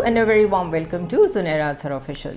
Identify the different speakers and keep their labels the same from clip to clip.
Speaker 1: and a very warm welcome to Zunaira Azhar Official.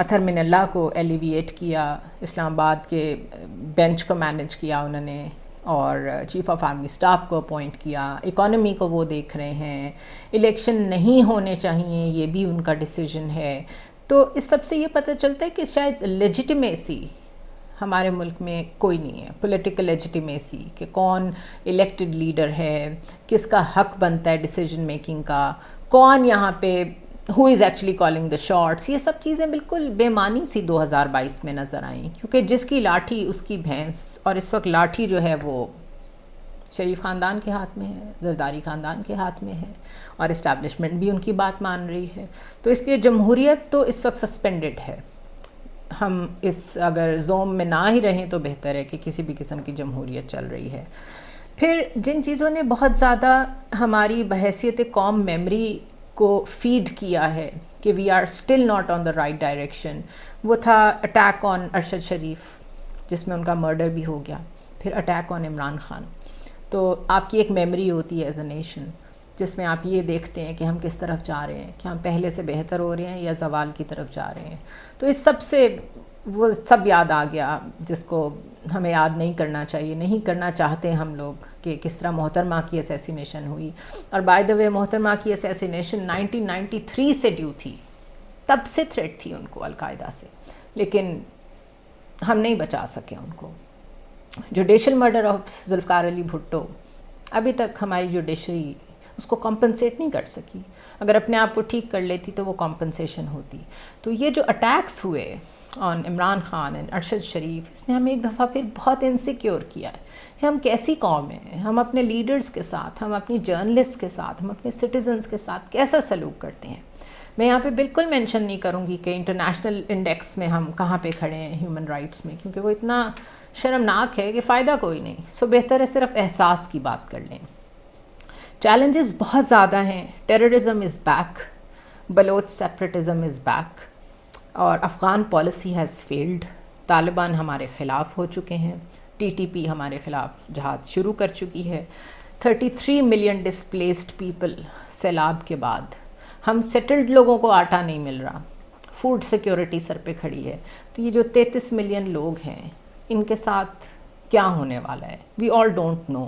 Speaker 1: اطہر من اللہ کو alleviate کیا، اسلام آباد کے بینچ کو مینیج کیا انہوں نے، اور چیف آف آرمی اسٹاف کو اپوائنٹ کیا، اکانومی کو وہ دیکھ رہے ہیں، الیکشن نہیں ہونے چاہیے یہ بھی ان کا ڈیسیجن ہے. تو اس سب سے یہ پتہ چلتا ہے کہ شاید لیجیٹیمیسی ہمارے ملک میں کوئی نہیں ہے، پولیٹیکل لیجیٹیمیسی کہ کون الیکٹڈ لیڈر ہے، کس کا حق بنتا ہے ڈیسیجن میکنگ کا، کون یہاں پہ ہو is actually calling the shots. یہ سب چیزیں بالکل بے معنی سی 2022 میں نظر آئیں، کیونکہ جس کی لاٹھی اس کی بھینس. اور اس وقت لاٹھی جو ہے وہ شریف خاندان کے ہاتھ میں ہے، زرداری خاندان کے ہاتھ میں ہے، اور اسٹیبلشمنٹ بھی ان کی بات مان رہی ہے. تو اس لیے جمہوریت تو اس وقت سسپینڈڈ ہے. ہم اس اگر زوم میں نہ ہی رہیں تو بہتر ہے کہ کسی بھی قسم کی جمہوریت چل رہی ہے. پھر جن چیزوں نے بہت زیادہ ہماری بحیثیت قوم میموری کو فیڈ کیا ہے کہ we are still not on the right direction, وہ تھا اٹیک آن ارشد شریف، جس میں ان کا مرڈر بھی ہو گیا، پھر اٹیک آن عمران خان. تو آپ کی ایک میموری ہوتی ہے ایز اے نیشن، جس میں آپ یہ دیکھتے ہیں کہ ہم کس طرف جا رہے ہیں، کہ ہم پہلے سے بہتر ہو رہے ہیں یا زوال کی طرف جا رہے ہیں. تو اس سب سے وہ سب یاد آ گیا جس کو ہمیں یاد نہیں کرنا چاہیے، نہیں کرنا چاہتے ہم لوگ، کہ کس طرح محترمہ کی اسیسینیشن ہوئی. اور بائی دا وے محترمہ کی اسیسینیشن 1993 سے ڈیو تھی، تب سے تھریٹ تھی ان کو القاعدہ سے، لیکن ہم نہیں بچا سکے ان کو. Judicial murder of Zulfiqar Ali Bhutto, ابھی تک ہماری جوڈیشری اس کو کمپنسیٹ نہیں کر سکی. اگر اپنے آپ کو ٹھیک کر لیتی تو وہ کمپنسیشن ہوتی. تو یہ جو اٹیکس ہوئے آن عمران خان اینڈ ارشد شریف، اس نے ہمیں ایک دفعہ پھر بہت انسیکیور کیا ہے کہ ہم کیسی قوم ہیں، ہم اپنے لیڈرز کے ساتھ، ہم اپنی جرنلسٹ کے ساتھ، ہم اپنے سٹیزنز کے ساتھ کیسا سلوک کرتے ہیں. میں یہاں پہ بالکل مینشن نہیں کروں گی کہ انٹرنیشنل انڈیکس میں ہم کہاں پہ کھڑے ہیں ہیومن رائٹس میں، کیونکہ وہ اتنا شرمناک ہے کہ فائدہ کوئی نہیں. سو بہتر ہے صرف احساس کی بات کر لیں. چیلنجز بہت زیادہ ہیں. ٹیررزم از بیک، بلوچ سیپریٹزم از بیک، اور Afghan policy has failed. Taliban ہمارے خلاف ہو چکے ہیں، ٹی ٹی پی ہمارے خلاف جہاد شروع کر چکی ہے. 33 ملین ڈسپلیسڈ پیپل سیلاب کے بعد. ہم سیٹلڈ لوگوں کو آٹا نہیں مل رہا، فوڈ سیکیورٹی سر پہ کھڑی ہے. تو یہ جو 33 ملین لوگ ہیں، ان کے ساتھ کیا ہونے والا ہے، وی آل ڈونٹ نو.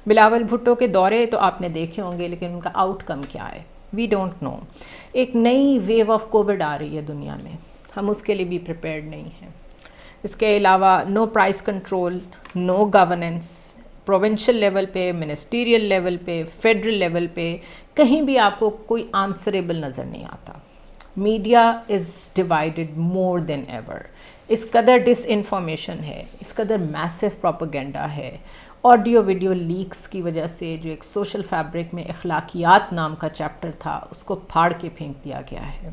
Speaker 1: بلاول بھٹو کے دورے تو آپ نے دیکھے ہوں گے، لیکن ان کا آؤٹ کم کیا ہے وی ڈونٹ نو. ایک نئی ویو آف کووڈ آ رہی ہے دنیا میں، ہم اس کے لیے بھی پریپیئرڈ نہیں ہیں. اس کے علاوہ نو پرائس کنٹرول، نو گورننس، پروونشل لیول پہ، منسٹیریل لیول پہ، فیڈرل لیول پہ کہیں بھی آپ کو کوئی آنسریبل نظر نہیں آتا. Media is divided more than ever. اس قدر ڈس انفارمیشن ہے، اس قدر میسو پروپیگنڈا ہے. آڈیو ویڈیو لیکس کی وجہ سے جو ایک سوشل فیبرک میں اخلاقیات نام کا چیپٹر تھا، اس کو پھاڑ کے پھینک دیا گیا ہے.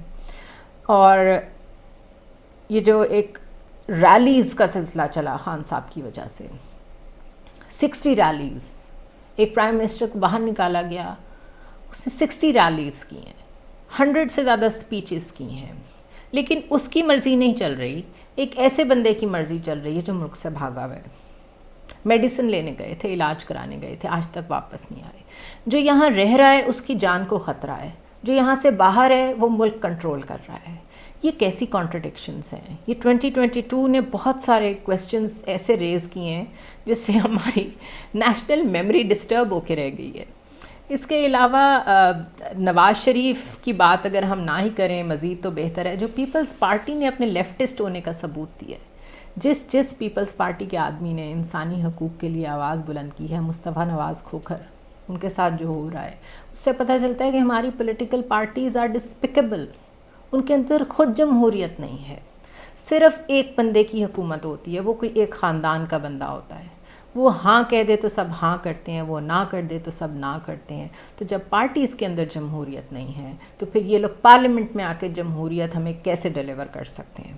Speaker 1: اور یہ جو ایک ریلیز کا سلسلہ چلا خان صاحب کی وجہ سے، 60 ریلیز، ایک پرائم منسٹر کو باہر نکالا گیا، اس نے 60 ریلیز کی ہیں، 100 سے زیادہ سپیچز کی ہیں، لیکن اس کی مرضی نہیں چل رہی، ایک ایسے بندے کی مرضی چل رہی ہے جو ملک سے بھاگا ہوا ہے. میڈیسن لینے گئے تھے، علاج کرانے گئے تھے، آج تک واپس نہیں آئے. جو یہاں رہ رہا ہے اس کی جان کو خطرہ ہے، جو یہاں سے باہر ہے وہ ملک کنٹرول کر رہا ہے. یہ کیسی کانٹرڈکشنز ہیں؟ یہ 2022 نے بہت سارے کویسچنز ایسے ریز کیے ہیں جس سے ہماری نیشنل میموری ڈسٹرب ہو کے رہ گئی ہے. اس کے علاوہ نواز شریف کی بات اگر ہم نہ ہی کریں مزید تو بہتر ہے. جو پیپلز پارٹی نے اپنے لیفٹسٹ ہونے کا ثبوت دیا ہے، جس پیپلز پارٹی کے آدمی نے انسانی حقوق کے لیے آواز بلند کی ہے، مصطفیٰ نواز کھوکھر، ان کے ساتھ جو ہو رہا ہے، اس سے پتہ چلتا ہے کہ ہماری پولیٹیکل پارٹیز آر ڈسپیکیبل. ان کے اندر خود جمہوریت نہیں ہے، صرف ایک بندے کی حکومت ہوتی ہے، وہ کوئی ایک خاندان کا بندہ ہوتا ہے. وہ ہاں کہہ دے تو سب ہاں کرتے ہیں، وہ نہ کر دے تو سب نہ کرتے ہیں. تو جب پارٹیز کے اندر جمہوریت نہیں ہے تو پھر یہ لوگ پارلیمنٹ میں آ کے جمہوریت ہمیں کیسے ڈیلیور کر سکتے ہیں؟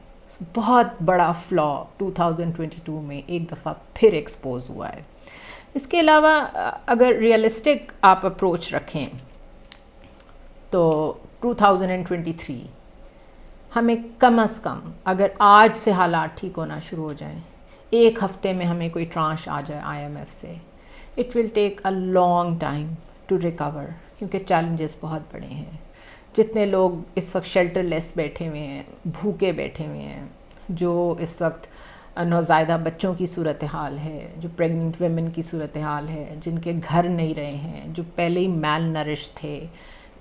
Speaker 1: بہت بڑا فلا 2022 میں ایک دفعہ پھر ایکسپوز ہوا ہے. اس کے علاوہ اگر ریئلسٹک آپ اپروچ رکھیں تو 2023 ہمیں کم از کم اگر آج سے حالات ٹھیک ہونا شروع ہو جائیں، ایک ہفتے میں ہمیں کوئی ٹرانش آ جائے IMF سے، it will take a long time to recover, کیونکہ چیلنجز بہت بڑے ہیں. جتنے لوگ اس وقت شیلٹر لیس بیٹھے ہوئے ہیں، بھوکے بیٹھے ہوئے ہیں، جو اس وقت نوزائیدہ بچوں کی صورتحال ہے، جو پریگننٹ ویمن کی صورتحال ہے، جن کے گھر نہیں رہے ہیں، جو پہلے ہی میل نرش تھے.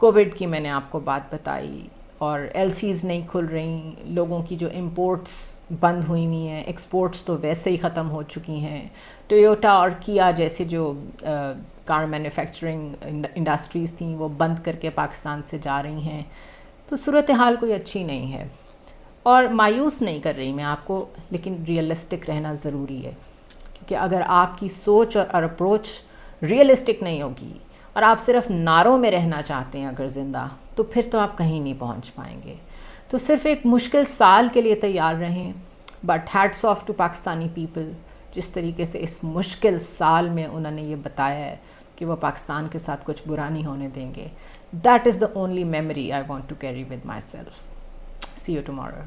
Speaker 1: کووڈ کی میں نے آپ کو بات بتائی، اور ایل سیز نہیں کھل رہی، لوگوں کی جو امپورٹس بند ہوئی ہوئی ہیں، ایکسپورٹس تو ویسے ہی ختم ہو چکی ہیں. ٹویوٹا اور کیا جیسے جو کار مینوفیکچرنگ انڈسٹریز تھیں وہ بند کر کے پاکستان سے جا رہی ہیں. تو صورتحال کوئی اچھی نہیں ہے، اور مایوس نہیں کر رہی میں آپ کو، لیکن ریئلسٹک رہنا ضروری ہے. کیونکہ اگر آپ کی سوچ اور اپروچ ریئلسٹک نہیں ہوگی، اور آپ صرف نعروں میں رہنا چاہتے ہیں اگر زندہ، تو پھر تو آپ کہیں نہیں پہنچ پائیں گے. تو صرف ایک مشکل سال کے لیے تیار رہیں. But hats of two Pakistani people, جس طریقے سے اس مشکل سال میں انہوں نے یہ بتایا ہے کہ وہ پاکستان کے ساتھ کچھ برا نہیں ہونے دیں گے. That is the only memory I want to carry with myself. See you tomorrow.